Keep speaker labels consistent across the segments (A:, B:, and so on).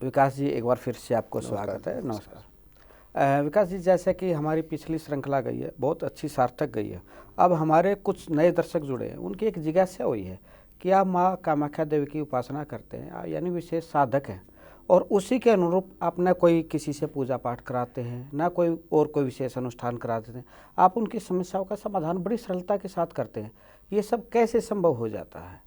A: विकास जी, एक बार फिर से आपको स्वागत है। नमस्कार। विकास जी, जैसे कि हमारी पिछली श्रृंखला गई है, बहुत अच्छी सार्थक गई है। अब हमारे कुछ नए दर्शक जुड़े हैं, उनकी एक जिज्ञासा हुई है कि आप माँ कामाख्या देवी की उपासना करते हैं, यानी विशेष साधक हैं, और उसी के अनुरूप आप न कोई किसी से पूजा पाठ कराते हैं, ना कोई और कोई विशेष अनुष्ठान कराते हैं। आप उनकी समस्याओं का समाधान बड़ी सरलता के साथ करते हैं। ये सब कैसे संभव हो जाता है?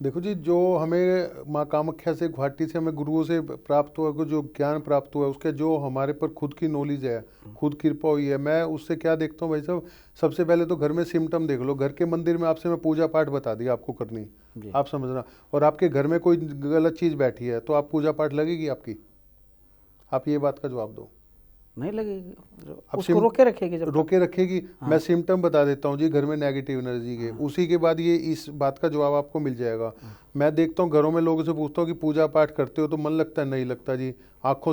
B: देखो जी, जो हमें माँ कामाख्या से, गुवाहाटी से हमें गुरुओं से प्राप्त हुआ, जो ज्ञान प्राप्त हुआ है, उसके जो हमारे पर खुद की नॉलेज है, खुद कृपा हुई है, मैं उससे क्या देखता हूँ भाई साहब, सबसे पहले तो घर में सिम्टम देख लो। घर के मंदिर में आपसे मैं पूजा पाठ बता दी आपको करनी, आप समझना, और आपके घर में कोई गलत चीज़ बैठी है तो आप पूजा पाठ लगेगी आपकी? आप ये बात का जवाब दो।
A: नहीं लगेगी, उसको रोके रखेगी, जब
B: रोके रखेगी। मैं सिम्टम बता देता हूँ जी, घर में नेगेटिव एनर्जी के, उसी के बाद ये इस बात का जवाब आपको मिल जाएगा। मैं देखता हूँ घरों में लोगों से पूछता हूँ कि पूजा पाठ करते हो तो मन लगता है? नहीं लगता जी। आंखों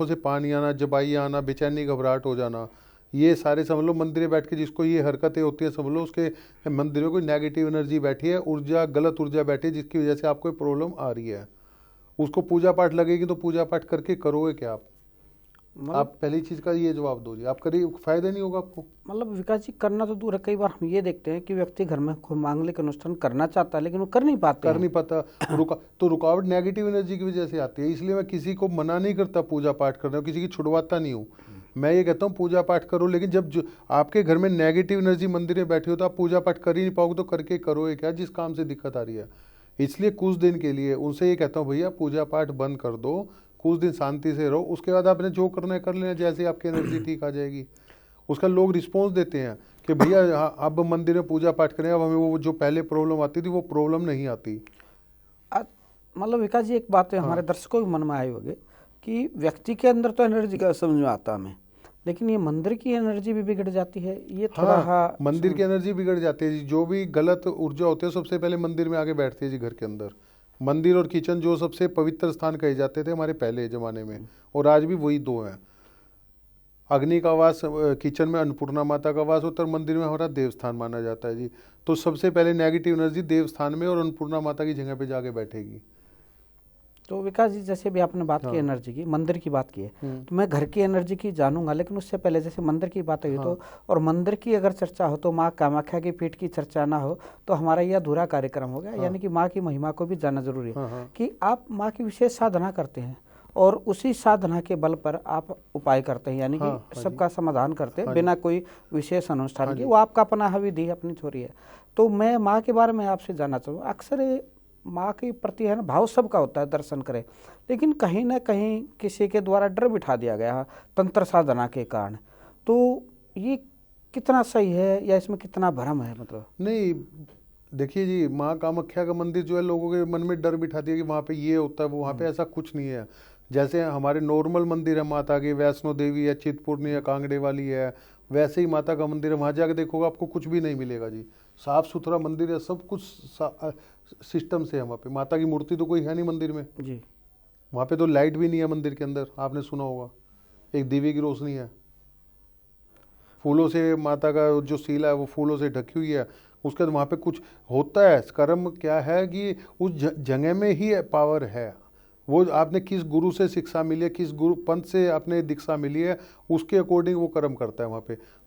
B: से पानी आना, जबाई आना, बेचैनी, घबराहट हो जाना, ये सारे समझ लो मंदिर में बैठ के जिसको ये हरकतें होती है, समझ लो उसके मंदिर में कोई नेगेटिव एनर्जी बैठी है, ऊर्जा, गलत ऊर्जा बैठी है, जिसकी वजह से आपको प्रॉब्लम आ रही है। उसको पूजा पाठ लगेगी तो पूजा पाठ करके करोगे क्या आप? आप पहली चीज का ये जवाब दो जी, आप करिए, फायदा नहीं होगा आपको।
A: मतलब विकास जी, करना तो दूर है, कई बार हम ये देखते हैं कि व्यक्ति घर में कोई मांगलिक अनुष्ठान करना चाहता है लेकिन वो कर नहीं पाता।
B: तो रुकावट नेगेटिव एनर्जी की वजह से आती है। इसलिए मैं किसी को मना नहीं करता पूजा पाठ करने, किसी की छुड़वाता नहीं हूँ। मैं ये कहता हूँ पूजा पाठ करो, लेकिन जब जो आपके घर में नेगेटिव एनर्जी मंदिर में बैठी हो तो आप पूजा पाठ कर ही नहीं पाओगे, तो करके करोगे क्या जिस काम से दिक्कत आ रही है? इसलिए कुछ दिन के लिए उनसे ये कहता हूँ, भैया पूजा पाठ बंद कर दो, कुछ दिन शांति से रहो, उसके बाद आपने जो करना है कर लेना, जैसे आपकी एनर्जी ठीक आ जाएगी। उसका लोग रिस्पॉन्स देते हैं कि भैया अब मंदिर में पूजा पाठ करें, अब हमें वो जो पहले प्रॉब्लम आती थी वो प्रॉब्लम नहीं आती।
A: मतलब विकास जी, एक बात है हमारे दर्शकों के मन में आई होगी कि व्यक्ति के अंदर तो एनर्जी का समझ में आता हमें, लेकिन ये मंदिर की एनर्जी भी बिगड़ जाती है, ये थोड़ा
B: मंदिर की एनर्जी बिगड़ जाती है जी। जो भी गलत ऊर्जा होती है सबसे पहले मंदिर में आके बैठती है जी, घर के अंदर। मंदिर और किचन जो सबसे पवित्र स्थान कहे जाते थे हमारे पहले ज़माने में, और आज भी वही दो हैं। अग्नि का वास किचन में, अन्नपूर्णा माता का वास होता है, मंदिर में हमारा देवस्थान माना जाता है जी। तो सबसे पहले नेगेटिव एनर्जी देवस्थान में और अन्नपूर्णा माता की जगह पे जाके बैठेगी।
A: तो विकास जी, जैसे भी आपने बात की एनर्जी की, मंदिर की बात की है, तो मैं घर की एनर्जी की जानूंगा, लेकिन उससे पहले जैसे मंदिर की बात हुई तो, और मंदिर की अगर चर्चा हो तो माँ कामाख्या की पीठ की चर्चा ना हो तो हमारा यह अधूरा कार्यक्रम हो गया। यानी कि माँ की महिमा को भी जानना जरूरी है कि आप माँ की विशेष साधना करते हैं और उसी साधना के बल पर आप उपाय करते हैं, यानी कि सबका समाधान करते हैं बिना कोई विशेष अनुष्ठान के। वो आपका अपना विधि, अपनी छोरी है। तो मैं माँ के बारे में आपसे जानना चाहूँगा। अक्सर माँ के प्रति है ना, भाव सबका होता है, दर्शन करें, लेकिन कहीं ना कहीं किसी के द्वारा डर बिठा दिया गया तंत्र साधना के कारण। तो ये कितना सही है या इसमें कितना भ्रम है? मतलब
B: नहीं, देखिए जी, माँ कामाख्या का मंदिर जो है लोगों के मन में डर बिठा दिया कि वहाँ पे ये होता है, वो वहाँ पे ऐसा कुछ नहीं है। जैसे हमारे नॉर्मल मंदिर है माता के, वैष्णो देवी है, चिंतपूर्णी है, कांगड़े वाली है, वैसे ही माता का मंदिर है। वहाँ जाके देखोगे आपको कुछ भी नहीं मिलेगा जी। साफ सुथरा मंदिर है, सब कुछ सिस्टम से है वहाँ पे। माता की मूर्ति तो कोई है नहीं मंदिर में
A: जी।
B: वहाँ पे तो लाइट भी नहीं है मंदिर के अंदर, आपने सुना होगा, एक दिवे की रोशनी है। फूलों से माता का जो सीला है वो फूलों से ढकी हुई है। उसके बाद वहाँ पे कुछ होता है, कर्म क्या है कि उस जगह में ही पावर है। वो आपने किस गुरु से शिक्षा मिली है, किस गुरु पंथ से आपने दीक्षा मिली है, उसके अकॉर्डिंग वो कर्म करता है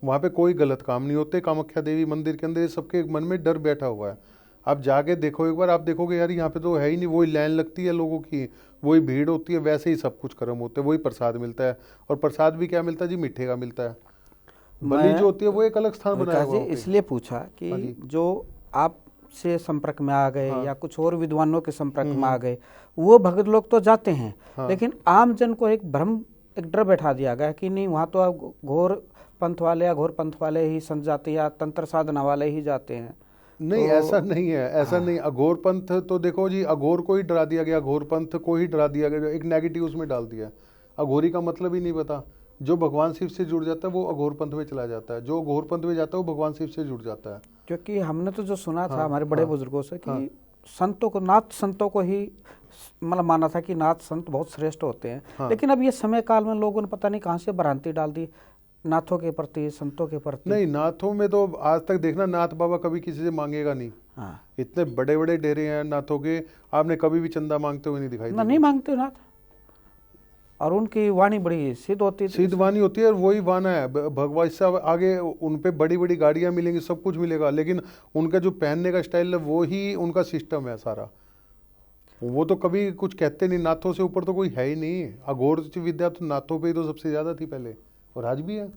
B: वहाँ पे कोई गलत काम नहीं होते। कामाख्या देवी मंदिर के अंदर सबके मन में डर बैठा हुआ है। आप जाके देखो एक बार, आप देखोगे यार यहाँ पे तो है ही नहीं, वही लाइन लगती है लोगों की, वही भीड़ होती है, वैसे ही सब कुछ कर्म होते हैं, वही प्रसाद मिलता है। और प्रसाद भी क्या मिलता है जी? मीठे का मिलता है। बलि जो होती है वो एक अलग स्थान बनाया हुआ है।
A: इसलिए पूछा कि जो आप से संपर्क में आ गए या कुछ और विद्वानों के संपर्क में आ गए, वो भगत लोग तो जाते हैं, लेकिन आम जन को एक भ्रम, एक डर बैठा दिया गया कि नहीं, वहाँ तो आप घोर पंथ वाले या घोर पंथ वाले ही संत जाते या तंत्र साधना वाले ही जाते हैं।
B: नहीं, ऐसा नहीं है, ऐसा नहीं। अघोर पंथ तो देखो जी, अघोर को ही डरा दिया गया, अघोर पंथ को ही डरा दिया गया, एक नेगेटिव उसमें डाल दिया। अघोरी का मतलब ही नहीं पता। जो भगवान शिव से जुड़ जाता है वो अघोर पंथ में चला जाता है, जो अघोर पंथ में जाता है वो भगवान शिव से जुड़ जाता है।
A: क्योंकि हमने तो जो सुना था हमारे बड़े बुजुर्गों से कि संतों को, नाथ संतों को ही मतलब माना था कि नाथ संत बहुत श्रेष्ठ होते हैं। लेकिन अब ये समय काल में लोगों ने पता नहीं कहाँ से भ्रांति डाल दी। नाथों के प्रति, संतों के प्रति?
B: नहीं, नाथों में तो आज तक देखना, नाथ बाबा कभी किसी से मांगेगा नहीं।
A: हाँ,
B: इतने बड़े बड़े डेरे हैं नाथों के, आपने कभी भी चंदा मांगते हुए नहीं दिखाई
A: ना,
B: दी।
A: नहीं मांगते नाथ। और उनकी वाणी बड़ी सिद्ध होती थी।
B: सिद्ध वाणी होती है, और वही वाना है भगवान साहब। आगे उन पे बड़ी बड़ी गाड़ियां मिलेंगी, सब कुछ मिलेगा, लेकिन उनका जो पहनने का स्टाइल है वो ही उनका सिस्टम है सारा। वो तो कभी कुछ कहते नहीं, नाथों से ऊपर तो कोई है ही नहीं। अघोर विद्या तो नाथों पे ही तो सबसे ज्यादा थी पहले, और आज भी है,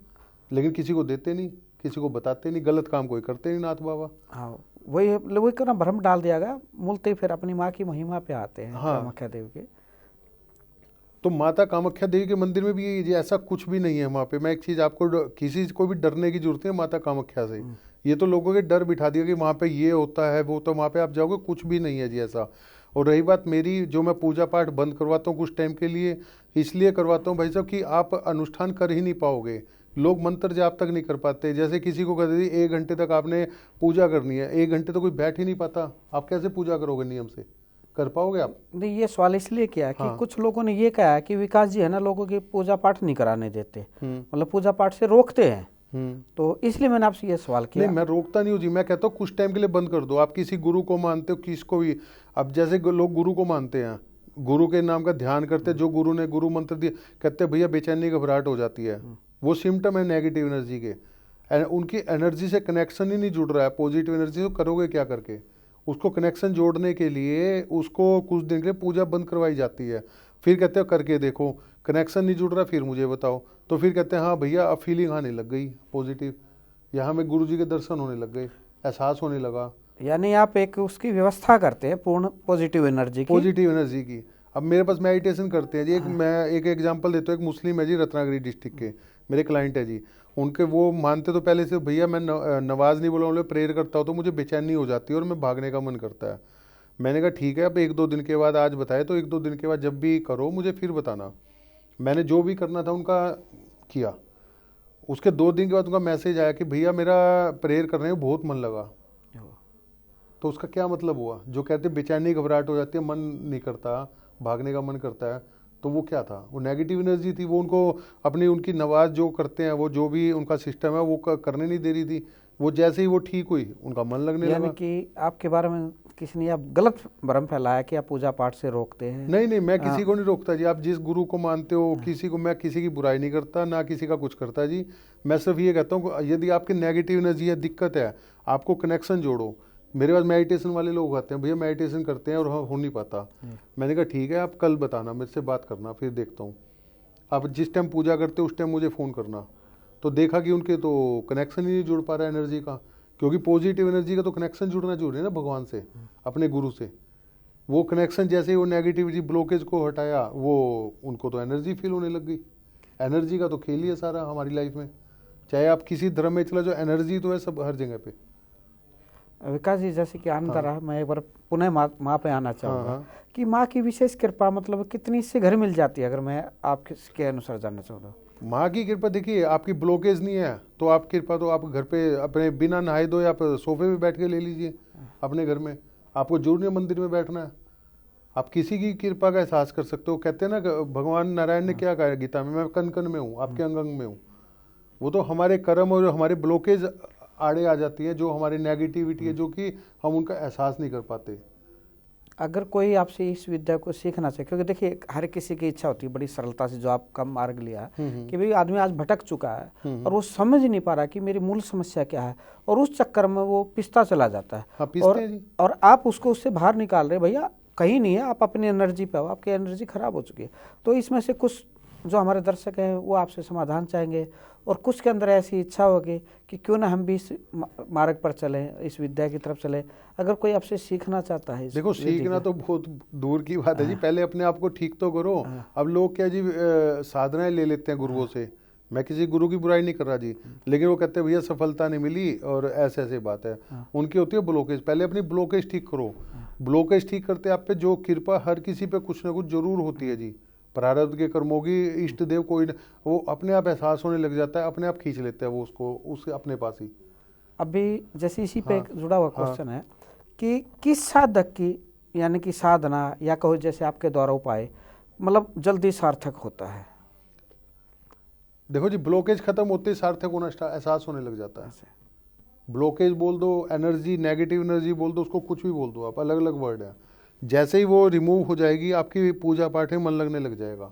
B: लेकिन किसी को देते नहीं, किसी को बताते नहीं, गलत काम कोई करते नहीं नाथ बाबा।
A: हाँ, वही वही करना, भ्रम डाल दिया गया। मूलतः फिर अपनी माँ की महिमा पे आते हैं।
B: हाँ।
A: कामाख्या देवी के।
B: तो माता कामाख्या देवी के मंदिर में भी ये ऐसा कुछ भी नहीं है वहाँ पे। मैं एक चीज़ आपको, किसी को भी डरने की जरूरत नहीं है माता कामाख्या से। ये तो लोगों के डर बिठा दिया कि वहाँ पे ये होता है वो, तो वहाँ पे आप जाओगे कुछ भी नहीं है जी ऐसा। और रही बात मेरी, जो मैं पूजा पाठ बंद करवाता हूँ कुछ टाइम के लिए, इसलिए करवाता हूँ भाई साहब कि आप अनुष्ठान कर ही नहीं पाओगे। लोग मंत्र जाप तक नहीं कर पाते। जैसे किसी को कहते थे 1 घंटे तक आपने पूजा करनी है, 1 घंटे तो कोई बैठ ही नहीं पाता, आप कैसे पूजा करोगे नियम से? कर पाओगे आप?
A: नहीं, ये सवाल इसलिए किया है कि
B: हाँ।
A: कुछ लोगों ने ये कहा है कि विकास जी है ना, लोगों की पूजा पाठ नहीं कराने देते,
B: हम्म।
A: मतलब पूजा पाठ से रोकते हैं।
B: हम्म।
A: तो इसलिए मैंने आपसे ये सवाल किया।
B: नहीं, मैं रोकता नहीं हूँ जी, मैं कहता हूँ कुछ टाइम के लिए बंद कर दो। आप किसी गुरु को मानते हो, किसको भी, अब जैसे लोग गुरु को मानते हैं, गुरु के नाम का ध्यान करते हैं, जो गुरु ने गुरु मंत्र दिया, कहते हैं भैया बेचैनी घबराहट हो जाती है, वो सिम्टम है नेगेटिव एनर्जी के। उनकी एनर्जी से कनेक्शन ही नहीं जुड़ रहा है, पॉजिटिव एनर्जी। तो करोगे क्या करके? उसको कनेक्शन जोड़ने के लिए उसको कुछ दिन के लिए पूजा बंद करवाई जाती है, फिर कहते हो करके देखो, कनेक्शन नहीं जुड़ रहा, फिर मुझे बताओ। तो फिर कहते हैं हाँ भैया अब फीलिंग आने लग गई पॉजिटिव, यहाँ में गुरु जी के दर्शन होने लग गए, एहसास होने लगा।
A: यानी आप एक उसकी व्यवस्था करते हैं पूर्ण पॉजिटिव एनर्जी की।
B: पॉजिटिव एनर्जी की। अब मेरे पास मेडिटेशन करते हैं जी, मैं एक एग्जांपल देता हूँ। एक मुस्लिम है जी, रत्नागिरी डिस्ट्रिक्ट के, मेरे क्लाइंट है जी। उनके वो मानते तो पहले से भैया मैं नवाज नहीं बोला, उन्हें प्रेयर करता हूँ तो मुझे बेचैनी हो जाती है और मैं भागने का मन करता है। मैंने कहा ठीक है, अब 1-2 दिन के बाद, आज बताए तो 1-2 दिन के बाद जब भी करो मुझे फिर बताना। मैंने जो भी करना था उनका किया। उसके 2 दिन के बाद उनका मैसेज आया कि भैया मेरा प्रेयर करने में बहुत मन लगा। तो उसका क्या मतलब हुआ? जो कहते बेचैनी घबराहट हो जाती है, मन नहीं करता, भागने का मन करता है, तो वो क्या था? वो नेगेटिव एनर्जी थी। वो उनको अपनी, उनकी नवाज जो करते हैं, वो जो भी उनका सिस्टम है वो करने नहीं दे रही थी। वो जैसे ही वो ठीक हुई उनका मन लगने लगा।
A: यानी कि आपके बारे में किसी ने अब गलत भ्रम फैलाया कि आप पूजा पाठ से रोकते हैं।
B: नहीं नहीं, मैं किसी को नहीं रोकता जी। आप जिस गुरु को मानते हो, किसी को, मैं किसी की बुराई नहीं करता, ना किसी का कुछ करता जी। मैं सिर्फ ये कहता हूँ यदि आपकी नेगेटिव एनर्जी है, दिक्कत है, आपको कनेक्शन जोड़ो। मेरे पास मेडिटेशन वाले लोग आते हैं, भैया मेडिटेशन करते हैं और हो नहीं पाता। मैंने कहा ठीक है, आप कल बताना, मेरे से बात करना, फिर देखता हूँ। आप जिस टाइम पूजा करते हो उस टाइम मुझे फ़ोन करना। तो देखा कि उनके तो कनेक्शन ही नहीं जुड़ पा रहा है एनर्जी का, क्योंकि पॉजिटिव एनर्जी का तो कनेक्शन जुड़ना जरूरी है ना भगवान से, अपने गुरु से। वो कनेक्शन जैसे ही वो नेगेटिविटी ब्लॉकेज को हटाया, वो उनको तो एनर्जी फील होने लग गई। एनर्जी का तो खेल ही है सारा हमारी लाइफ में, चाहे आप किसी धर्म में चला जाओ, एनर्जी तो है सब हर जगह पे।
A: विकास जी, जैसे कि आनंद रहा, मैं एक बार पुनः माँ पे आना चाहूँगा।
B: हाँ।
A: कि माँ की विशेष कृपा मतलब कितनी इससे घर मिल जाती है, अगर मैं आपके अनुसार जानना चाहूँ तो?
B: माँ की कृपा देखिए, आपकी ब्लॉकेज नहीं है तो आप कृपा तो आप घर पे अपने बिना नहाए धोए आप सोफे पे बैठ के ले लीजिए अपने घर में। आपको जरूर नहीं मंदिर में बैठना है, आप किसी की कृपा का एहसास कर सकते हो। कहते हैं ना भगवान नारायण ने क्या कहा गीता में, मैं कण कण में हूँ, आपके अंग अंग में हूँ। वो तो हमारे कर्म और हमारे ब्लॉकेज आड़े आ जाती है, जो हमारी नेगेटिविटी है, जो कि हम उनका एहसास नहीं कर पाते।
A: अगर कोई आपसे इस विद्या को सीखना चाहे, क्योंकि देखिए हर किसी की इच्छा होती है बड़ी सरलता से, जो आपका मार्ग लिया कि भाई आदमी आज भटक चुका है और वो समझ नहीं पा रहा कि मेरी मूल समस्या क्या है, और उस चक्कर में वो पिसता चला जाता है।
B: हाँ, पिसते हैं जी।
A: और आप उसको उससे बाहर निकाल रहे, भैया कहीं नहीं है, आप अपनी एनर्जी पे हो, आपकी एनर्जी खराब हो चुकी है। तो इसमें से कुछ जो हमारे दर्शक हैं वो आपसे समाधान चाहेंगे, और कुछ के अंदर ऐसी इच्छा होगी कि क्यों ना हम भी इस मार्ग पर चलें, इस विद्या की तरफ चलें। अगर कोई आपसे सीखना चाहता है,
B: देखो सीखना तो बहुत दूर की बात है जी, पहले अपने आप को ठीक तो करो। अब लोग क्या जी साधनाएं ले लेते हैं गुरुओं से। मैं किसी गुरु की बुराई नहीं कर रहा जी, लेकिन वो कहते हैं भैया सफलता नहीं मिली और ऐसे ऐसे बात है। उनकी होती है ब्लॉकेज। पहले अपनी ब्लॉकेज ठीक करो। ब्लॉकेज ठीक करते आप पे जो कृपा हर किसी पे कुछ ना कुछ जरूर होती है जी। प्रारब्ध के कर्मों की इष्ट देव कोई वो अपने आप एहसास होने लग जाता है, अपने आप खींच लेते हैं वो उसको उसके अपने पास ही।
A: अभी जैसे इसी पे एक जुड़ा हुआ क्वेश्चन है कि किस साधक की यानी कि साधना या कहो जैसे आपके द्वारा उपाय मतलब जल्दी सार्थक होता है?
B: देखो जी, ब्लॉकेज खत्म होते ही सार्थक होना एहसास होने लग जाता है। ब्लॉकेज बोल दो, एनर्जी, नेगेटिव एनर्जी बोल दो, उसको कुछ भी बोल दो आप, अलग अलग वर्ड है। जैसे ही वो रिमूव हो जाएगी, आपकी पूजा पाठ में मन लगने लग जाएगा,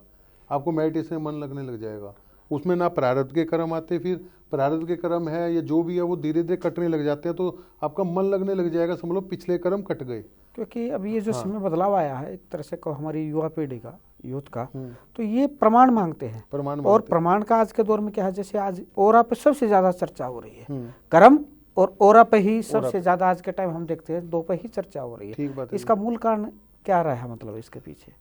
B: आपको मेडिटेशन में मन लगने लग जाएगा। उसमें ना प्रारब्ध के कर्म आते, फिर प्रारब्ध के कर्म है या जो भी है वो धीरे धीरे कटने लग जाते हैं, तो आपका मन लगने लग जाएगा, समझ लो पिछले कर्म कट गए।
A: क्योंकि अभी ये जो समय बदलाव आया है एक तरह से कहो हमारी युवा पीढ़ी का, यूथ का, तो ये प्रमाण मांगते हैं। और प्रमाण का आज के दौर में क्या है, जैसे आज ओरा पे सबसे ज्यादा चर्चा हो रही है, कर्म और ओरा पे ही सबसे ज्यादा आज के टाइम हम देखते हैं, दो पे ही चर्चा हो रही है। इसका मूल कारण क्या रहा है, मतलब इसके पीछे?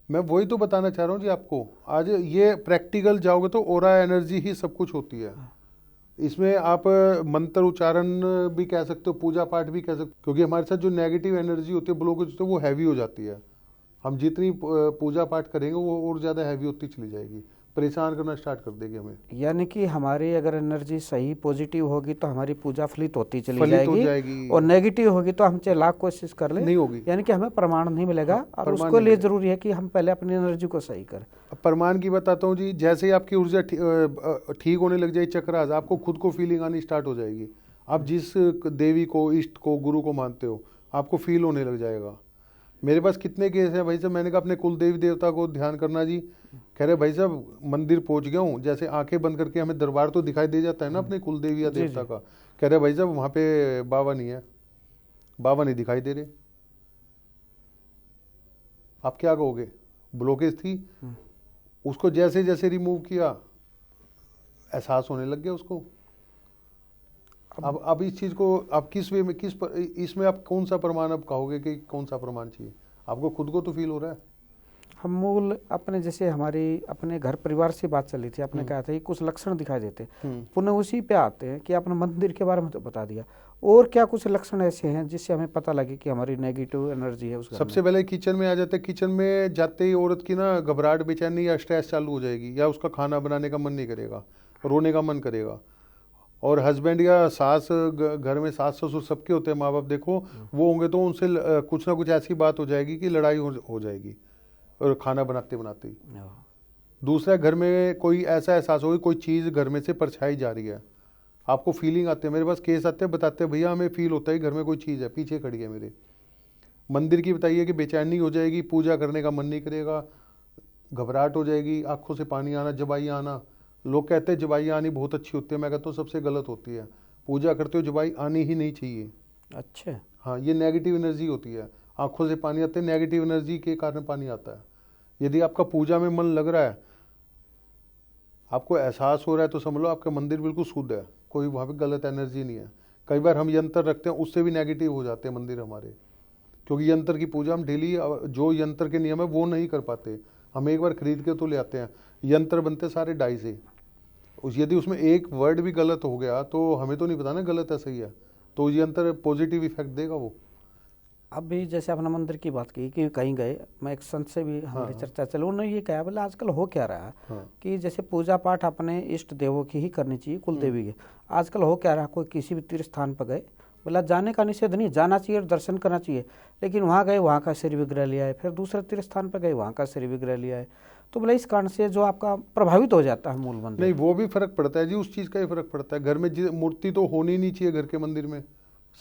B: मैं वही तो बताना चाह रहा हूँ जी आपको। आज ये प्रैक्टिकल जाओगे तो ओरा एनर्जी ही सब कुछ होती है। इसमें आप मंत्र उच्चारण भी कह सकते हो, पूजा पाठ भी कह सकते हो, क्योंकि हमारे साथ जो नेगेटिव एनर्जी होती है, ब्लॉकेज होती है, वो हैवी हो जाती है। हम जितनी पूजा पाठ करेंगे वो और ज़्यादा हैवी होती चली जाएगी, परेशान करना स्टार्ट कर देगी हमें।
A: यानी कि हमारी अगर एनर्जी सही पॉजिटिव होगी तो हमारी पूजा फलित होती चली जाएगी, और नेगेटिव होगी तो हम चाहे लाख कोशिश कर ले
B: नहीं होगी,
A: यानी कि हमें प्रमाण नहीं मिलेगा। और उसके लिए जरूरी है कि हम पहले अपनी एनर्जी को सही करें।
B: प्रमाण की बताता हूँ जी, जैसे ही आपकी ऊर्जा ठीक होने लग जाएगी, चक्रास, आपको खुद को फीलिंग आनी स्टार्ट हो जाएगी। आप जिस देवी को, इष्ट को, गुरु को मानते हो, आपको फील होने लग जाएगा। मेरे पास कितने केस हैं भाई साहब, मैंने कहा अपने कुल देवी देवता को ध्यान करना जी, कह रहे भाई साहब मंदिर पहुंच गया हूँ, जैसे आंखें बंद करके हमें दरबार तो दिखाई दे जाता है ना अपने कुल देवी या देवता का, कह रहे भाई साहब वहाँ पे बाबा नहीं है, बाबा नहीं दिखाई दे रहे। आप क्या कहोगे? ब्लॉकेज थी, उसको जैसे जैसे रिमूव किया, एहसास होने लग गया उसको। अब इस चीज को आप किस वे में, इसमें आप कौन सा प्रमाण अब कहोगे कि कौन सा प्रमाण चाहिए? आपको खुद को तो फील हो रहा है।
A: हम मूल अपने, जैसे हमारी अपने घर परिवार से बात चली थी, आपने कहा था कि कुछ लक्षण दिखाई देते, पुनः उसी पे आते हैं कि आपने मंदिर के बारे में तो बता दिया, और क्या कुछ लक्षण ऐसे हैं जिससे हमें पता लगे कि हमारी नेगेटिव एनर्जी है उस घर में?
B: सबसे पहले किचन में आ जाते हैं। किचन में जाते ही औरत की ना घबराहट, बेचैनी या स्ट्रेस चालू हो जाएगी, या उसका खाना बनाने का मन नहीं करेगा, रोने का मन करेगा। और हस्बैंड या सास, घर में सास ससुर सबके होते हैं, माँ बाप देखो वो होंगे तो उनसे कुछ ना कुछ ऐसी बात हो जाएगी कि लड़ाई हो जाएगी, और खाना बनाते बनाते ही। दूसरा, घर में कोई ऐसा एहसास होगा, कोई चीज़ घर में से परछाई जा रही है, आपको फीलिंग आती है। मेरे पास केस आते हैं, बताते हैं भैया हमें फील होता है घर में कोई चीज़ है, पीछे खड़ी है मेरे। मंदिर की बताइए कि बेचैनी हो जाएगी, पूजा करने का मन नहीं करेगा, घबराहट हो जाएगी, आंखों से पानी आना, जबाई आना। लोग कहते हैं जबाई आनी बहुत अच्छी होती है, मैं कहता हूँ सबसे गलत होती है। पूजा करते हो जबाई आनी ही नहीं चाहिए।
A: अच्छा,
B: हाँ, ये नेगेटिव एनर्जी होती है। आंखों से पानी आते हैं, नेगेटिव एनर्जी के कारण पानी आता है। यदि आपका पूजा में मन लग रहा है, आपको एहसास हो रहा है, तो समझ लो आपका मंदिर बिल्कुल शुद्ध है, कोई वहाँ पे गलत एनर्जी नहीं है। कई बार हम यंत्र रखते हैं, उससे भी नेगेटिव हो जाते हैं मंदिर हमारे, क्योंकि यंत्र की पूजा हम डेली, जो यंत्र के नियम है वो नहीं कर पाते। हम एक बार खरीद के तो ले आते हैं, यंत्र बनते सारे डाई से। यदि उसमें एक वर्ड भी गलत हो गया तो हमें तो नहीं पता ना गलत है सही है, तो यंत्र पॉजिटिव इफेक्ट देगा वो।
A: अभी जैसे आपने मंदिर की बात की कि कहीं गए, मैं एक संत से भी हमारी चर्चा चली, उन्होंने ये कहा बोले आजकल हो क्या रहा है कि जैसे पूजा पाठ अपने इष्ट देवों की ही करनी चाहिए, कुल देवी के। आजकल हो क्या रहा है, कोई किसी भी तीर्थ स्थान पर गए, बोला जाने का निषेध नहीं, जाना चाहिए और दर्शन करना चाहिए, लेकिन वहाँ गए वहाँ का श्री विग्रह लिया है, फिर दूसरे तीर्थ स्थान पर गए वहाँ का श्री विग्रह लिया है, तो बोला इस कारण से जो आपका प्रभावित हो जाता है मूल मंदिर।
B: नहीं, वो भी फर्क पड़ता है जी, उस चीज़ का ही फर्क पड़ता है। घर में मूर्ति तो होनी नहीं चाहिए, घर के मंदिर में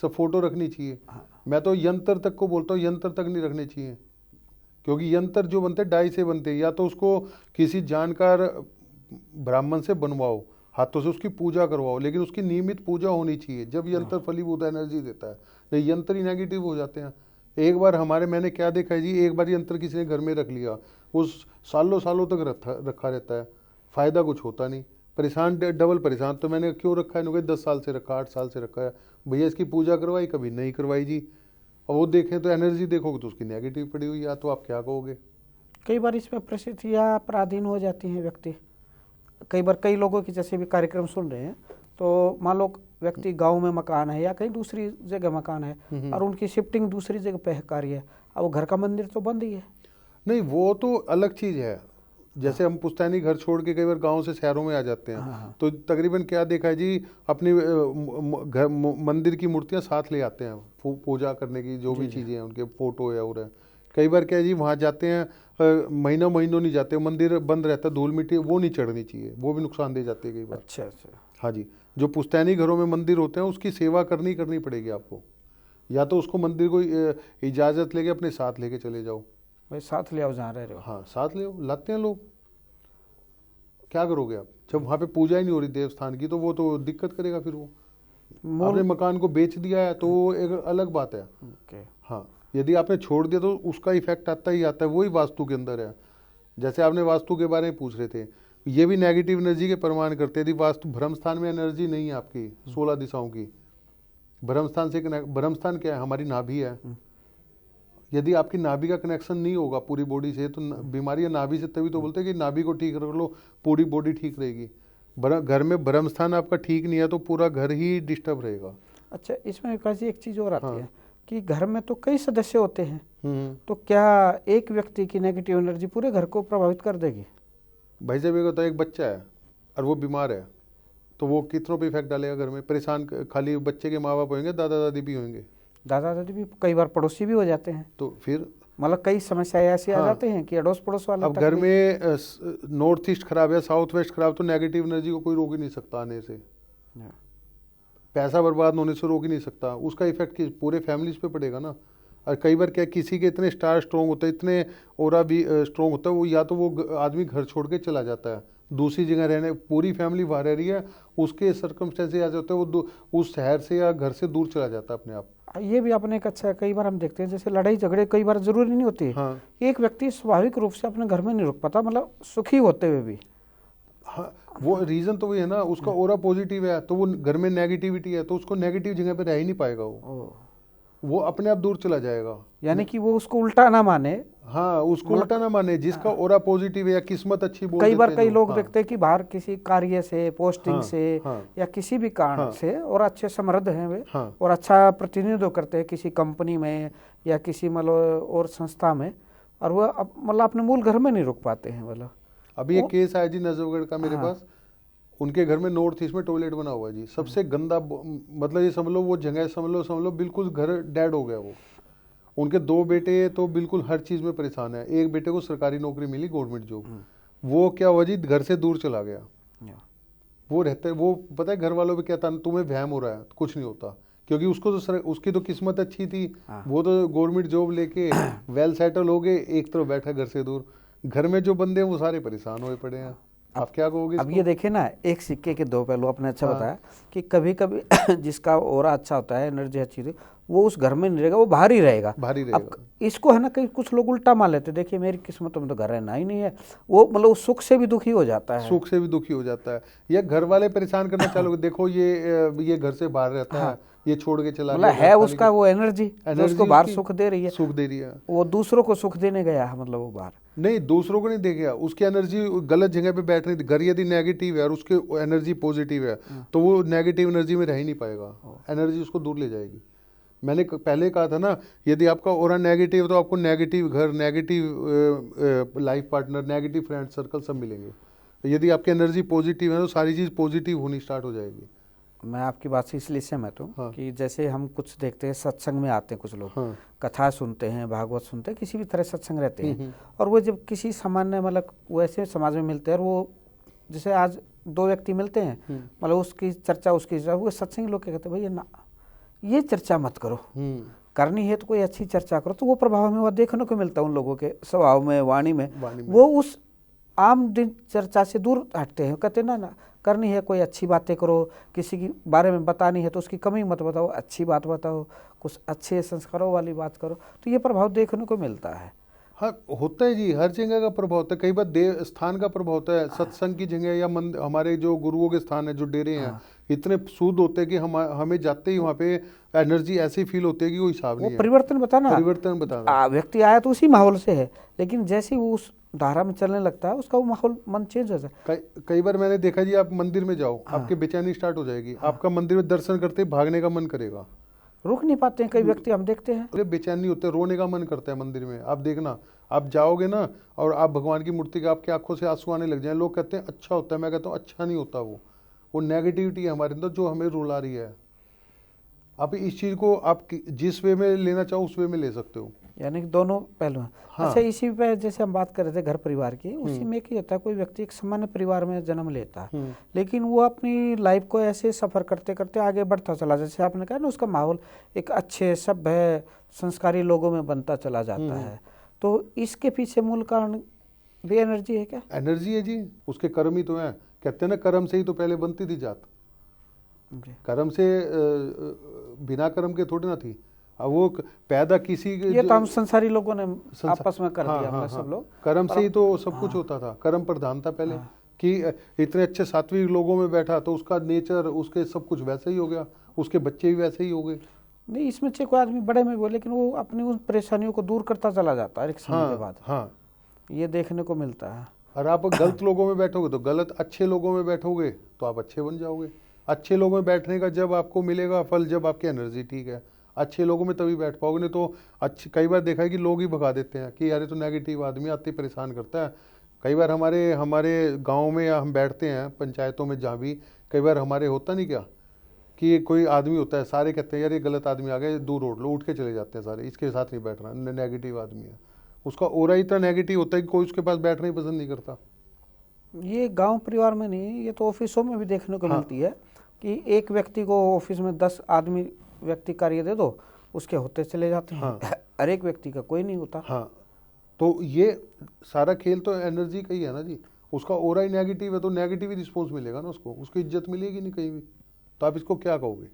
B: सब फोटो रखनी चाहिए। मैं तो यंत्र तक को बोलता हूँ, यंत्र तक नहीं रखने चाहिए, क्योंकि यंत्र जो बनते हैं डाई से बनते हैं, या तो उसको किसी जानकार ब्राह्मण से बनवाओ, हाथों से उसकी पूजा करवाओ, लेकिन उसकी नियमित पूजा होनी चाहिए, जब यंत्र फलीभूत एनर्जी देता है। नहीं, यंत्र ही नेगेटिव हो जाते हैं। एक बार मैंने क्या देखा है जी, एक बार यंत्र किसी ने घर में रख लिया, उस सालों सालों तक रखा रहता है, फ़ायदा कुछ होता नहीं, परेशान, डबल परेशान। तो मैंने क्यों रखा है, इन्होंने 10 साल से रखा, 8 साल से रखा है, भैया इसकी पूजा करवाई, कभी नहीं करवाई जी। और वो देखें तो एनर्जी देखोगे तो उसकी नेगेटिव पड़ी हुई, या तो आप क्या कहोगे?
A: कई बार इसमें परिस्थितियाँ पराधीन हो जाती हैं व्यक्ति। कई बार कई लोगों की जैसे भी कार्यक्रम सुन रहे हैं, तो मान लो व्यक्ति गांव में मकान है या कहीं दूसरी जगह मकान है और उनकी शिफ्टिंग दूसरी जगह पे कार्य है, अब वो घर का मंदिर तो बंद ही है। नहीं,
B: वो तो अलग चीज़ है। जैसे हम पुश्तैनी घर छोड़ के कई बार गांव से शहरों में आ जाते हैं, तो तकरीबन क्या देखा है जी, अपनी मंदिर की मूर्तियां साथ ले आते हैं, पूजा करने की जो भी चीज़ें हैं, उनके फोटो है और कई बार क्या है जी, वहाँ जाते हैं महीनों महीनों नहीं जाते, मंदिर बंद रहता है, धूल मिट्टी वो नहीं चढ़नी चाहिए, वो भी नुकसानदेह जाती है कई बार।
A: अच्छा अच्छा।
B: हाँ जी, जो पुश्तैनी घरों में मंदिर होते हैं उसकी सेवा करनी पड़ेगी आपको, या तो उसको मंदिर को इजाज़त लेके अपने साथ लेके चले जाओ।
A: भाई साथ ले आओ जहाँ रह रहे हो।
B: हाँ साथ ले आओ, लाते हैं लोग, क्या करोगे आप जब वहाँ पे पूजा ही नहीं हो रही देवस्थान की, तो वो तो दिक्कत करेगा फिर वो। आपने मकान को बेच दिया है तो वो एक अलग बात है।
A: ओके।
B: हाँ, यदि आपने छोड़ दिया तो उसका इफेक्ट आता ही आता है, वही वास्तु के अंदर है। जैसे आपने वास्तु के बारे में पूछ रहे थे, ये भी नेगेटिव एनर्जी के प्रमाण करते हैं। यदि वास्तु भ्रम स्थान में एनर्जी नहीं है आपकी 16 दिशाओं की, भ्रम स्थान से भ्रम स्थान क्या है, हमारी नाभि है। यदि आपकी नाभि का कनेक्शन नहीं होगा पूरी बॉडी से, तो बीमारियां नाभि से, तभी तो बोलते हैं कि नाभि को ठीक रख लो पूरी बॉडी ठीक रहेगी। घर में भ्रम स्थान आपका ठीक नहीं है तो पूरा घर ही डिस्टर्ब रहेगा।
A: अच्छा, इसमें विकास जी एक चीज़ और आती
B: हाँ।
A: है कि घर में तो कई सदस्य होते हैं, तो क्या एक व्यक्ति की नेगेटिव एनर्जी पूरे घर को प्रभावित कर देगी?
B: भाई साहब, एक होता है, एक बच्चा है और वो बीमार है, तो वो कितनों पे इफेक्ट डालेगा घर में। परेशान खाली बच्चे के माँ बाप होंगे, दादा दादी भी होंगे,
A: दादा दादी भी, कई बार पड़ोसी भी हो जाते हैं,
B: तो फिर
A: मतलब कई समस्याएं ऐसी आ
B: हाँ।
A: जाती हैं कि अड़ोस पड़ोस वाला
B: अब
A: तक
B: घर
A: भी-
B: में नॉर्थ ईस्ट खराब है, साउथ वेस्ट खराब, तो नेगेटिव एनर्जी को कोई रोक ही नहीं सकता आने से।
A: हाँ।
B: पैसा बर्बाद होने से रोक ही नहीं सकता, उसका इफेक्ट पूरे फैमिलीज पे पड़ेगा ना। और कई बार क्या, किसी के इतने स्टार स्ट्रॉन्ग होते हैं, इतने ओरा भी स्ट्रॉन्ग होता है, वो या तो वो आदमी घर छोड़ के चला जाता है, दूसरी जगह रहने, पूरी फैमिली वहाँ रह रही है, उसके सर्कमस्टेंसेस ऐसे होते हैं वो उस शहर से या घर से दूर चला जाता है अपने आप।
A: ये भी आपने एक अच्छा है, कई बार हम देखते हैं जैसे लड़ाई झगड़े कई बार जरूरी नहीं होती।
B: हाँ
A: एक व्यक्ति स्वाभाविक रूप से अपने घर में नहीं रुक पाता, मतलब सुखी होते हुए भी।
B: हाँ, वो रीज़न तो वही है ना, उसका ओरा पॉजिटिव है, तो वो घर में नेगेटिविटी है, तो उसको नेगेटिव जगह पे रह ही नहीं पाएगा, वो अपने आप दूर चला जाएगा।
A: यानी कि वो उसको उल्टा ना माने।
B: हाँ, उसको उल्टा ना माने, जिसका ओरा पॉजिटिव है या किस्मत अच्छी बोल
A: कई बार
B: देते
A: कई
B: हैं
A: लोग
B: हाँ।
A: देखते हैं कि बाहर किसी कार्य से, पोस्टिंग
B: हाँ,
A: से
B: हाँ।
A: या किसी भी कारण
B: हाँ।
A: से, और अच्छे समृद्ध हैं वे,
B: हाँ।
A: और अच्छा प्रतिनिधित्व करते हैं किसी कंपनी में या किसी मतलब और संस्था में, और वह मतलब अपने मूल घर में नहीं रुक पाते हैं। मतलब
B: अभी एक केस आया जी नजफगढ़ का मेरे
A: हाँ।
B: पास, उनके घर में नॉर्थ ईस्ट में टॉयलेट बना हुआ है जी, सबसे गंदा, मतलब ये समझ लो वो जगह, समझ लो बिल्कुल घर डेड हो गया वो। उनके 2 बेटे तो बिल्कुल हर चीज़ में परेशान है, एक बेटे को सरकारी नौकरी मिली, गवर्नमेंट जॉब, वो क्या हुआ जी, घर से दूर चला गया। वो रहते, वो पता है घर वालों पे क्या था, तुम्हें वहम हो रहा है, कुछ नहीं होता, क्योंकि उसको तो उसकी तो किस्मत अच्छी थी, वो तो गवर्नमेंट जॉब लेके वेल सेटल हो गए, एक तरफ बैठा घर से दूर। घर में जो बंदे हैं वो सारे परेशान हुए पड़े हैं। आप क्या कहोगे
A: अब
B: इसको?
A: ये देखे ना, एक सिक्के के दो पहलू, आपने अच्छा
B: हाँ।
A: बताया कि कभी कभी जिसका ओरा अच्छा होता है, एनर्जी अच्छी थी, वो उस घर में नहीं रहेगा, वो बाहर ही रहेगा।
B: भारी
A: अब
B: रहेगा।
A: इसको है ना, कई कुछ लोग उल्टा मान लेते, देखिए मेरी किस्मत में तो घर रहना ही नहीं है, वो मतलब उस सुख से भी दुखी हो जाता है।
B: सुख से भी दुखी हो जाता है, या घर वाले परेशान करना चालू, देखो ये घर से बाहर रहता है, ये छोड़ के चला
A: मतलब
B: गया,
A: है उसका वो एनर्जी जो उसको बाहर
B: उसकी
A: सुख दे रही है,
B: सुख दे रही है।
A: वो दूसरों को सुख देने गया है, मतलब वो बाहर
B: नहीं, दूसरों को नहीं देखेगा, उसकी एनर्जी गलत जगह पे बैठ रही थी। घर यदि नेगेटिव है और उसके एनर्जी पॉजिटिव है, तो वो नेगेटिव एनर्जी में रह ही नहीं पाएगा, एनर्जी उसको दूर ले जाएगी। मैंने पहले कहा था ना, यदि आपका ओरा नेगेटिव है तो आपको नेगेटिव घर, negative life partner, negative friend circle सब मिलेंगे। यदि आपकी एनर्जी पॉजिटिव है तो सारी चीज़ पॉजिटिव होनी स्टार्ट हो जाएगी।
A: मैं आपकी बात से इसलिए सहमत हूँ
B: हाँ।
A: कि जैसे हम कुछ देखते हैं, सत्संग में आते हैं कुछ लोग,
B: हाँ।
A: कथा सुनते हैं, भागवत सुनते हैं, किसी भी तरह सत्संग रहते हैं, और वो जब किसी सामान्य मतलब वैसे समाज में मिलते हैं, और वो जैसे आज 2 व्यक्ति मिलते हैं, मतलब उसकी चर्चा वो सत्संग लोग क्या कहते हैं, भैया ना ये चर्चा मत करो, करनी है तो कोई अच्छी चर्चा करो, तो वो प्रभाव हमें वह देखने को मिलता है उन लोगों के स्वभाव में, वाणी में। वो उस आम दिन चर्चा से दूर हटते हैं, कहते हैं ना करनी है कोई अच्छी बातें करो, किसी के बारे में बतानी है तो उसकी कमी मत बताओ, अच्छी बात बताओ, कुछ अच्छे संस्कारों वाली बात करो, तो ये प्रभाव देखने को मिलता है।
B: हाँ, होता है जी, हर जगह का प्रभाव होता है। कई बार देव स्थान का प्रभाव होता है, सत्संग की जगह या हमारे जो गुरुओं के स्थान है, जो डेरे हैं, इतने शुद्ध होते हैं कि हमें जाते ही वहाँ पे एनर्जी ऐसी फील होती है कि कोई हिसाब नहीं है।
A: परिवर्तन बताना,
B: परिवर्तन बताना।
A: व्यक्ति आया तो उसी माहौल से है, लेकिन जैसे ही वो उस धारा में चलने लगता है, उसका वो माहौल, मन चेंज हो जाता है।
B: कई बार मैंने देखा जी, आप मंदिर में जाओ, आपके बेचैनी स्टार्ट हो जाएगी, आपका मंदिर में दर्शन करते ही भागने का मन करेगा,
A: रुक नहीं पाते हैं कई व्यक्ति, हम देखते हैं।
B: अरे बेचैनी होते हैं, रोने का मन करता है मंदिर में। आप देखना, आप जाओगे ना और आप भगवान की मूर्ति के, आपकी आंखों से आंसू आने लग जाए। लोग कहते हैं अच्छा होता है, मैं कहता हूँ अच्छा नहीं होता। वो नेगेटिविटी है हमारे अंदर जो हमें रुला रही है। आप इस चीज़ को आप जिस वे में लेना चाहो उस वे में ले सकते हो।
A: यानी कि दोनों पहलू हैं।
B: हाँ।
A: अच्छा, इसी पे जैसे हम बात कर रहे थे घर परिवार की, उसी में क्या होता है, कोई व्यक्ति एक सामान्य परिवार में जन्म लेता है, लेकिन वो अपनी लाइफ को ऐसे सफ़र करते करते आगे बढ़ता चला, जैसे आपने कहा ना, उसका माहौल एक अच्छे सभ्य संस्कारी लोगों में बनता चला जाता है। तो इसके पीछे मूल कारण भी एनर्जी है क्या?
B: एनर्जी है जी, उसके कर्म ही तो है। कहते हैं ना, कर्म से ही तो पहले बनती थी जात। कर्म से बिना कर्म के थोड़ी ना थी। अब वो पैदा किसी
A: ये तो हम संसारी लोगों ने आपस में कर
B: हाँ,
A: दिया,
B: हाँ,
A: हमने सब लोग।
B: कर्म से ही तो सब कुछ होता था, कर्म प्रधान था पहले। कि इतने अच्छे सात्विक लोगों में बैठा तो उसका नेचर, उसके सब कुछ वैसे ही हो गया, उसके बच्चे भी वैसे ही हो गए।
A: नहीं, इसमें चाहे कोई आदमी बड़े में बोले, लेकिन वो अपनी उन परेशानियों को दूर करता चला जाता है एक समय के बाद।
B: हाँ,
A: ये देखने को मिलता है।
B: और आप गलत लोगों में बैठोगे तो गलत, अच्छे लोगों में बैठोगे तो आप अच्छे बन जाओगे। अच्छे लोगों में बैठने का जब आपको मिलेगा फल, जब आपकी एनर्जी ठीक है, अच्छे लोगों में तभी बैठ पाओगे। नहीं तो अच्छे, कई बार देखा है कि लोग ही भगा देते हैं कि यार ये तो नेगेटिव आदमी आते ही परेशान करता है। कई बार हमारे गांव में या हम बैठते हैं पंचायतों में जहाँ भी, कई बार हमारे होता नहीं क्या कि कोई आदमी होता है, सारे कहते हैं यार ये गलत आदमी आ गया, दूर रोड लो, उठ के चले जाते हैं सारे, इसके साथ नहीं बैठना, नेगेटिव आदमी है। उसका ओरा इतना नेगेटिव होता है कि कोई उसके पास बैठना ही पसंद नहीं करता।
A: ये गांव परिवार में नहीं, ये तो ऑफिसों में भी देखने को मिलती है कि एक व्यक्ति को ऑफिस में 10 आदमी व्यक्ति कार्य दे दो, उसके होते चले जाते हैं। हर एक व्यक्ति का कोई नहीं होता।
B: हाँ, तो ये सारा खेल तो एनर्जी का ही है ना जी। उसका ओरा ही नेगेटिव है तो नेगेटिव ही रिस्पॉन्स मिलेगा ना उसको, उसकी इज्जत मिलेगी नहीं कहीं भी। तो आप इसको क्या कहोगे?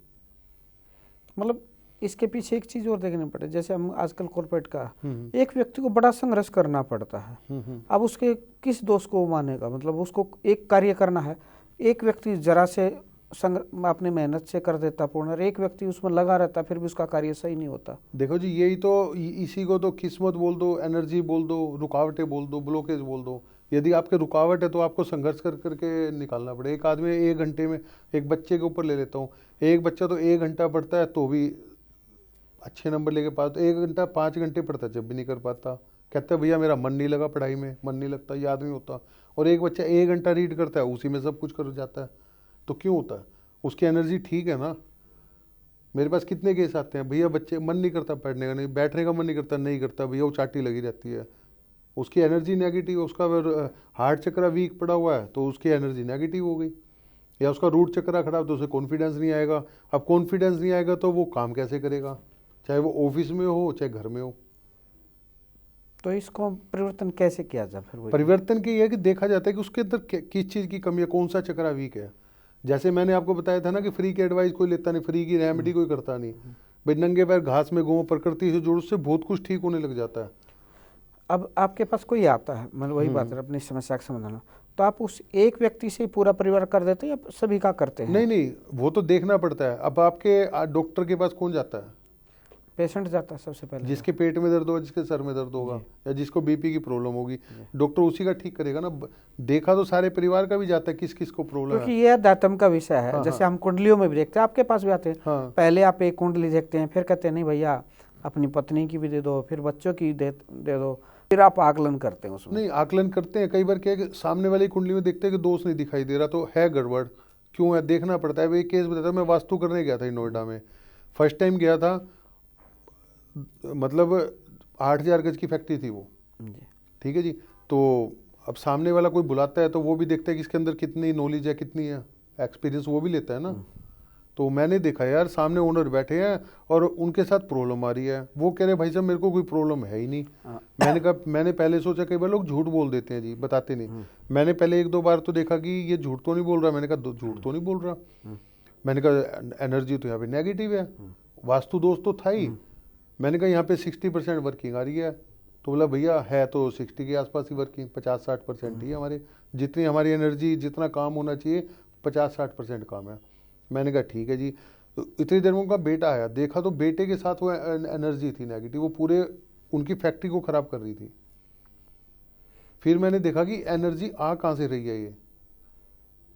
A: मतलब इसके पीछे एक चीज और देखनी पड़े, जैसे हम आजकल कॉर्पोरेट का, एक व्यक्ति को बड़ा संघर्ष करना पड़ता है। अब उसके किस दोष को मानेगा? मतलब उसको एक कार्य करना है, एक व्यक्ति जरा से अपनी मेहनत से कर देता पूर्ण, और एक व्यक्ति उसमें लगा रहता, फिर भी उसका कार्य सही नहीं होता।
B: देखो जी, यही तो, इसी को तो किस्मत बोल दो, एनर्जी बोल दो, रुकावटें बोल दो, ब्लॉकेज बोल दो। यदि आपके रुकावट है तो आपको संघर्ष कर करके निकालना पड़े। एक आदमी 1 घंटे में, एक बच्चे के ऊपर ले लेता हूँ, एक बच्चा तो 1 घंटा पढ़ता है तो भी अच्छे नंबर लेके पाता, 1 घंटा 5 घंटे पढ़ता जब भी नहीं कर पाता, कहता है भैया मेरा मन नहीं लगा पढ़ाई में, मन नहीं लगता, याद नहीं होता। और एक बच्चा 1 घंटा रीड करता है, उसी में सब कुछ कर जाता है। तो क्यों होता है? उसकी एनर्जी ठीक है ना। मेरे पास कितने केस आते हैं, भैया बच्चे मन नहीं करता पढ़ने का, नहीं बैठने का मन नहीं करता, नहीं करता भैया, वो चाटी लगी रहती है, उसकी एनर्जी नेगेटिव है। उसका अगर हार्ट चक्रा वीक पड़ा हुआ है तो उसकी एनर्जी नेगेटिव हो गई, या उसका रूट चक्रा खराब तो उसे कॉन्फिडेंस नहीं आएगा। अब कॉन्फिडेंस नहीं आएगा तो वो काम कैसे करेगा, चाहे वो ऑफिस में हो चाहे घर में हो।
A: तो इसको परिवर्तन कैसे किया जाए? फिर
B: परिवर्तन की है कि देखा जाता है कि उसके अंदर किस चीज़ की कमी है, कौन सा चक्रा वीक है। जैसे मैंने आपको बताया था ना कि फ्री की एडवाइस कोई लेता नहीं, फ्री की रेमेडी कोई करता नहीं। भाई नंगे पैर घास में घूमो, प्रकृति से जुड़ो, उससे बहुत कुछ ठीक होने लग जाता है।
A: अब आपके पास कोई आता है, मतलब वही बात है, अपनी समस्या का समाधान, तो आप उस एक व्यक्ति से पूरा परिवार कर देते हैं या सभी का करते हैं?
B: नहीं नहीं, वो तो देखना पड़ता है। अब आपके डॉक्टर के पास कौन जाता है?
A: पेशेंट जाता है सबसे पहले।
B: जिसके पेट में दर्द होगा, जिसके सर में दर्द होगा, या जिसको बीपी की प्रॉब्लम होगी, डॉक्टर उसी का ठीक करेगा ना। देखा तो सारे परिवार का भी जाता है किस किस को प्रॉब्लम है,
A: क्योंकि ये अध्यात्म का विषय है। जैसे हम कुंडलियों में भी देखते हैं, आपके पास भी आते हैं, पहले आप एक कुंडली देखते हैं, फिर कहते हैं नहीं भैया अपनी पत्नी की भी दे दो, फिर बच्चों की दे दो, फिर आप आकलन करते हैं उसमें।
B: नहीं, आकलन करते हैं। कई बार क्या है कि सामने वाली कुंडली में देखते हैं कि दोष नहीं दिखाई दे रहा, तो है गड़बड़, क्यों है देखना पड़ता है। एक केस बताता, मैं वास्तु करने गया था नोएडा में, फर्स्ट टाइम गया था, मतलब 8,000 गज की फैक्ट्री थी वो, ठीक है जी। तो अब सामने वाला कोई बुलाता है तो वो भी देखता है कि इसके अंदर कितनी नॉलेज है, कितनी है एक्सपीरियंस, वो भी लेता है ना। तो मैंने देखा यार सामने ओनर बैठे हैं और उनके साथ प्रॉब्लम आ रही है। वो कह रहे भाई साहब मेरे को कोई प्रॉब्लम है ही नहीं। मैंने कहा, मैंने पहले सोचा कई बार लोग झूठ बोल देते हैं जी, बताते नहीं। मैंने पहले 1-2 बार तो देखा कि ये झूठ तो नहीं बोल रहा। मैंने कहा झूठ तो नहीं बोल रहा। मैंने कहा एनर्जी तो यहाँ पे नेगेटिव है, वास्तु दोष तो था ही। मैंने कहा यहाँ पे 60% वर्किंग आ रही है। तो बोला भैया है तो 60 के आसपास ही वर्किंग, 50-60% ही हमारे, जितनी हमारी एनर्जी, जितना काम होना चाहिए 50-60% काम है। मैंने कहा ठीक है जी। तो इतनी देर में उनका बेटा आया, देखा तो बेटे के साथ वो एनर्जी थी नेगेटिव, वो पूरे उनकी फैक्ट्री को ख़राब कर रही थी। फिर मैंने देखा कि एनर्जी आ कहाँ से रही है ये।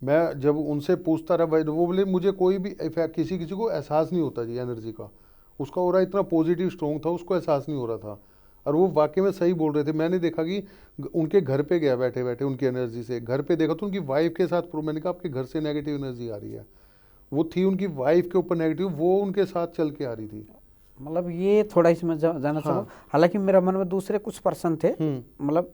B: मैं जब उनसे पूछता रहा, वो बोले मुझे कोई भी किसी को एहसास नहीं होता जी एनर्जी का। उसका हो रहा इतना पॉजिटिव स्ट्रॉन्ग था, उसको एहसास नहीं हो रहा था। और वो वाकई में सही बोल रहे थे। मैंने देखा कि उनके घर पे गया बैठे बैठे उनकी एनर्जी से, घर पे देखा तो उनकी वाइफ के साथ, मैंने कहा आपके घर से नेगेटिव एनर्जी आ रही है। वो थी उनकी वाइफ के ऊपर नेगेटिव, वो उनके साथ चल के आ रही थी।
A: मतलब ये थोड़ा इसमें जाना चाहूँ। हालांकि मेरा मन में दूसरे कुछ पर्सन थे, मतलब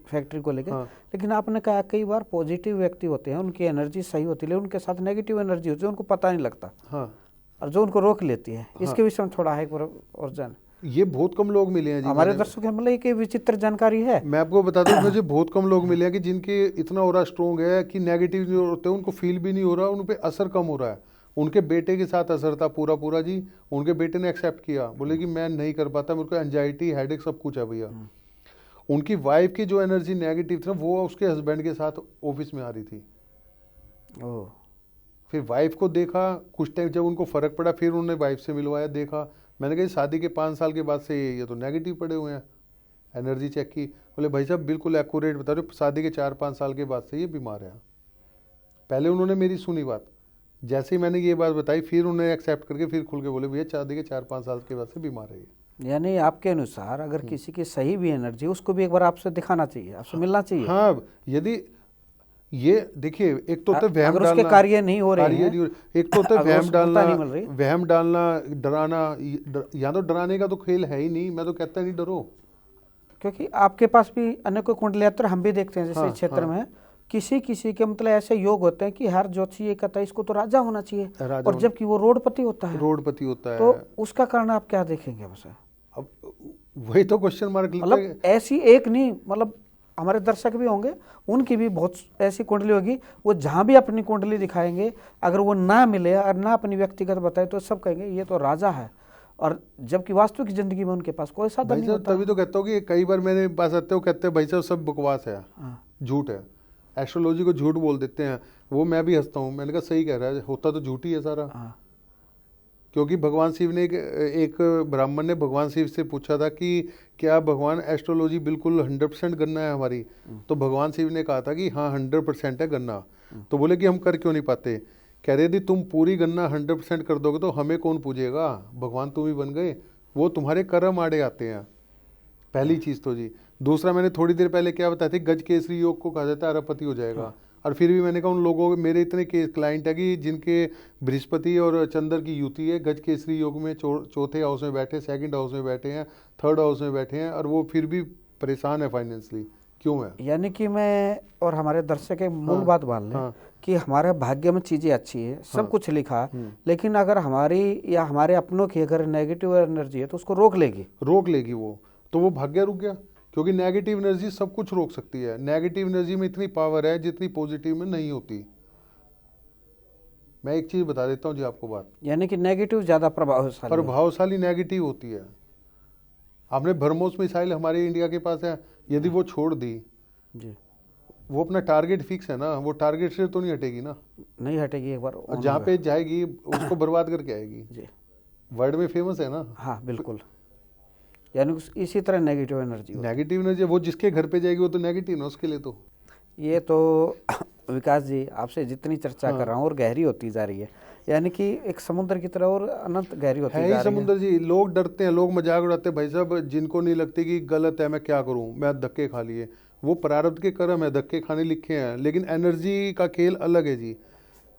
A: फैक्ट्री को लेकर। लेकिन आपने कहा कई बार पॉजिटिव व्यक्ति होते हैं, उनकी एनर्जी सही होती है, लेकिन उनके साथ नेगेटिव एनर्जी होती है, उनको पता नहीं लगता और जो उनको रोक लेती है। इसके विषय में थोड़ा है और जान।
B: ये बहुत कम लोग मिले हैं जी
A: हमारे दर्शकों मतलब एक विचित्र जानकारी है।
B: मैं आपको बता दूं, मुझे बहुत कम लोग मिले हैं कि जिनके इतना ऑरा स्ट्रोंग है कि नेगेटिव जो होते हैं उनको फील भी नहीं हो रहा, उन पे असर कम हो रहा है। उनके बेटे के साथ असर था पूरा पूरा जी। उनके बेटे ने एक्सेप्ट किया, बोले कि मैं नहीं कर पाता, मेरे को एंजाइटी हेडेक सब कुछ है भैया। उनकी वाइफ की जो एनर्जी नेगेटिव थी वो उसके हस्बैंड के साथ ऑफिस में आ रही थी। फिर वाइफ को देखा, कुछ टाइम जब उनको फर्क पड़ा फिर उन्होंने वाइफ से मिलवाया, देखा। मैंने कहा शादी के 5 साल के बाद से ये तो नेगेटिव पड़े हुए हैं। एनर्जी चेक की, बोले भाई साहब बिल्कुल एक्यूरेट बता रहे हो, शादी के 4-5 साल के बाद से ये बीमार है। पहले उन्होंने मेरी सुनी बात, जैसे ही मैंने ये बात बताई फिर उन्होंने एक्सेप्ट करके फिर खुल के बोले भैया शादी के 4-5 साल के बाद से बीमार है ये।
A: यानी आपके अनुसार अगर किसी की सही भी एनर्जी, उसको भी एक बार आपसे दिखाना चाहिए, आपसे मिलना चाहिए।
B: हाँ, यदि ये देखिए, एक तो होता है वहम डालना,
A: उसके कार्य नहीं हो रहे हैं,
B: एक तो होता है वहम डालना, डराना। यहाँ तो डराने का तो खेल है ही नहीं, मैं तो कहता नहीं डरो।
A: क्योंकि आपके पास भी अनेकों कुंडली हम भी देखते हैं, जैसे क्षेत्र में किसी किसी के मतलब ऐसे योग होते हैं कि हर ज्योतिषी ये कहता है इसको तो राजा होना चाहिए, और जबकि वो रोडपति होता है। तो उसका कारण आप क्या देखेंगे? बस
B: अब वही तो क्वेश्चन मार्क,
A: मतलब ऐसी एक नहीं, मतलब हमारे दर्शक भी होंगे, उनकी भी बहुत ऐसी कुंडली होगी, वो जहाँ भी अपनी कुंडली दिखाएंगे, अगर वो ना मिले और ना अपनी व्यक्तिगत बताए तो सब कहेंगे ये तो राजा है, और जबकि वास्तविक जिंदगी में उनके पास कोई साधन नहीं होता।
B: तभी तो कहता हूँ कि कई बार मेरे पास आते हो, कहते हैं भाई साहब सब बकवास है, झूठ है, एस्ट्रोलॉजी को झूठ बोल देते हैं। वो मैं भी हंसता हूँ, मैंने कहा सही कह रहा है, होता तो झूठ ही है सारा। क्योंकि भगवान शिव ने एक ब्राह्मण ने भगवान शिव से पूछा था कि क्या भगवान एस्ट्रोलॉजी बिल्कुल 100% गन्ना है हमारी? तो भगवान शिव ने कहा था कि हाँ 100% है गन्ना। तो बोले कि हम कर क्यों नहीं पाते? कह रहे यदि तुम पूरी गन्ना 100% कर दोगे तो हमें कौन पूजेगा, भगवान तुम ही बन गए, वो तुम्हारे कर्म आड़े आते हैं। पहली चीज़ तो जी। दूसरा, मैंने थोड़ी देर पहले क्या बताया था, गज केसरी योग को कहा जाता है अरबपति हो जाएगा। और फिर भी मैंने कहा उन लोगों, मेरे इतने क्लाइंट है कि जिनके बृहस्पति और चंद्र की युति है, गज केसरी योग में चौथे हाउस में बैठे, सेकंड हाउस में बैठे हैं, थर्ड हाउस में बैठे हैं, और वो फिर भी परेशान है फाइनेंशियली। क्यों है?
A: यानी कि मैं और हमारे दर्शक एक मूल बात मान लें कि हमारे भाग्य में चीज़ें अच्छी है, सब कुछ लिखा, लेकिन अगर हमारी या हमारे अपनों की अगर नेगेटिव एनर्जी है तो उसको रोक लेगी वो, तो वो भाग्य रुक गया। क्योंकि नेगेटिव एनर्जी सब कुछ रोक सकती है। नेगेटिव एनर्जी में इतनी पावर है जितनी पॉजिटिव में नहीं होती। मैं एक चीज बता देता हूँ जी आपको बात, यानी कि नेगेटिव ज्यादा
B: प्रभावशाली नेगेटिव होती है। आपने ब्रह्मोस मिसाइल हमारे इंडिया के पास है, यदि वो छोड़ दी जी, वो अपना टारगेट फिक्स है ना, वो टारगेट से तो नहीं हटेगी ना,
A: नहीं हटेगी। एक बार
B: जहाँ पे जाएगी उसको बर्बाद करके आएगी जी। वर्ल्ड में फेमस है ना।
A: हाँ बिल्कुल। यानी इसी तरह नेगेटिव एनर्जी
B: वो जिसके घर पे जाएगी वो तो नेगेटिव ना उसके लिए। तो ये
A: तो विकास जी आपसे जितनी चर्चा कर रहा हूँ और गहरी होती जा रही है, यानी कि एक समुद्र की तरह और अनंत गहरी होती जा रही है।
B: समुद्र जी, लोग डरते हैं, लोग मजाक उड़ाते हैं, भाई साहब जिनको नहीं लगती कि गलत है मैं क्या करूँ, मैं धक्के खा लिए, वो प्रारब्ध के कर्म है, धक्के खाने लिखे हैं। लेकिन एनर्जी का खेल अलग है जी।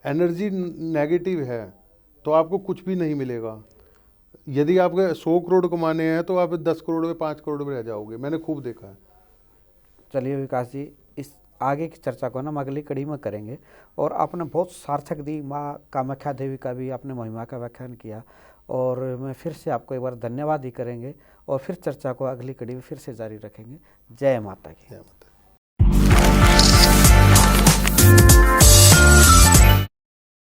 B: एनर्जी नेगेटिव है तो आपको कुछ भी नहीं मिलेगा। यदि आपको 100 करोड़ कमाने हैं तो आप 10 करोड़ में 5 करोड़ में रह जाओगे, मैंने खूब देखा है।
A: चलिए विकास जी, इस आगे की चर्चा को ना हम अगली कड़ी में करेंगे। और आपने बहुत सार्थक दी, माँ कामाख्या देवी का भी आपने महिमा का व्याख्यान किया, और मैं फिर से आपको एक बार धन्यवाद ही करेंगे, और फिर चर्चा को अगली कड़ी में फिर से जारी रखेंगे। जय माता की।